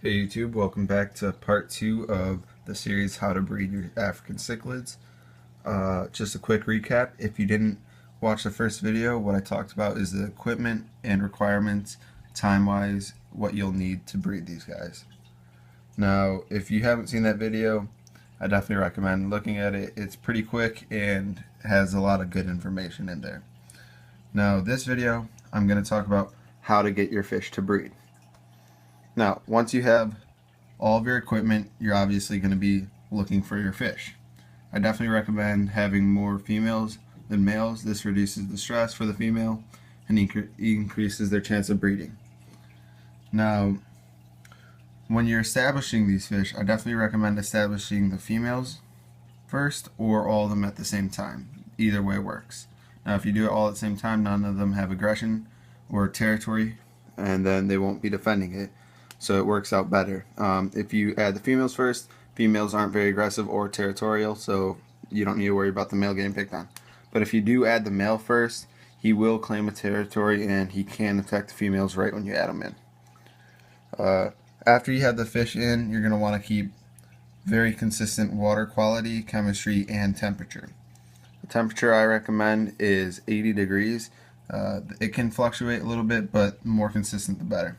Hey YouTube, welcome back to part 2 of the series How to Breed Your African Cichlids. Just a quick recap, if you didn't watch the first video, what I talked about is the equipment and requirements, time-wise, what you'll need to breed these guys. Now, if you haven't seen that video, I definitely recommend looking at it. It's pretty quick and has a lot of good information in there. Now, this video, I'm going to talk about how to get your fish to breed. Now, once you have all of your equipment, you're obviously going to be looking for your fish. I definitely recommend having more females than males. This reduces the stress for the female and increases their chance of breeding. Now, when you're establishing these fish, I definitely recommend establishing the females first or all of them at the same time. Either way works. Now, if you do it all at the same time, none of them have aggression or territory, and then they won't be defending it. So it works out better. If you add the females first, females aren't very aggressive or territorial, so you don't need to worry about the male getting picked on. But if you do add the male first, he will claim a territory and he can attack the females right when you add them in. After you have the fish in, you're going to want to keep very consistent water quality, chemistry, and temperature. The temperature I recommend is 80 degrees. It can fluctuate a little bit, but the more consistent the better.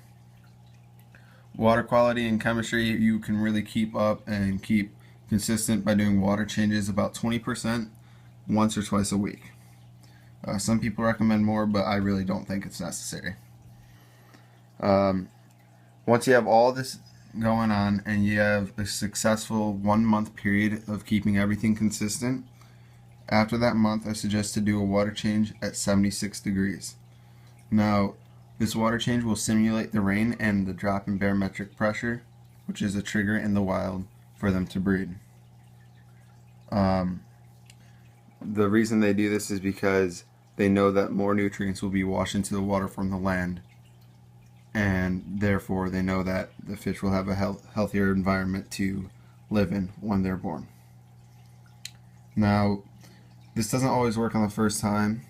Water quality and chemistry you can really keep up and keep consistent by doing water changes about 20% once or twice a week. Some people recommend more, but I really don't think it's necessary. Once you have all this going on and you have a successful 1 month period of keeping everything consistent, after that month I suggest to do a water change at 76 degrees. Now, this water change will simulate the rain and the drop in barometric pressure, which is a trigger in the wild for them to breed. The reason they do this is because they know that more nutrients will be washed into the water from the land, and therefore they know that the fish will have a healthier environment to live in when they're born. Now, this doesn't always work on the first time.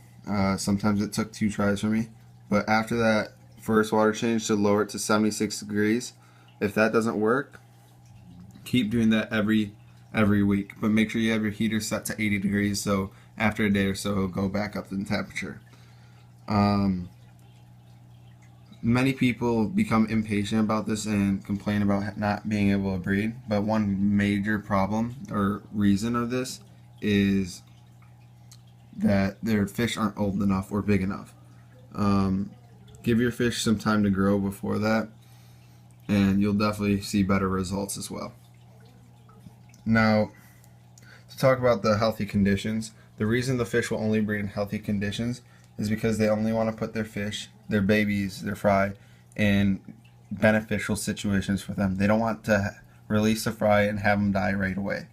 Sometimes it took 2 tries for me. But after that first water change to lower it to 76 degrees, if that doesn't work, keep doing that every week. But make sure you have your heater set to 80 degrees so after a day or so it'll go back up in temperature. Many people become impatient about this and complain about not being able to breed. But one major problem or reason of this is that their fish aren't old enough or big enough. Give your fish some time to grow before that, and you'll definitely see better results as well. Now, to talk about the healthy conditions, the reason the fish will only breed in healthy conditions is because they only want to put their fish, their babies, their fry, in beneficial situations for them. They don't want to release the fry and have them die right away.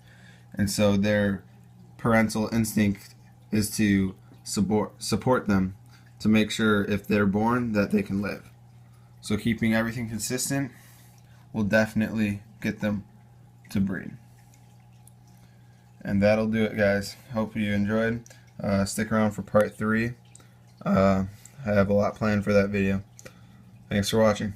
And so their parental instinct is to support them to make sure if they're born that they can live. So keeping everything consistent will definitely get them to breed. And that'll do it, guys. Hope you enjoyed. Stick around for part 3. I have a lot planned for that video. Thanks for watching.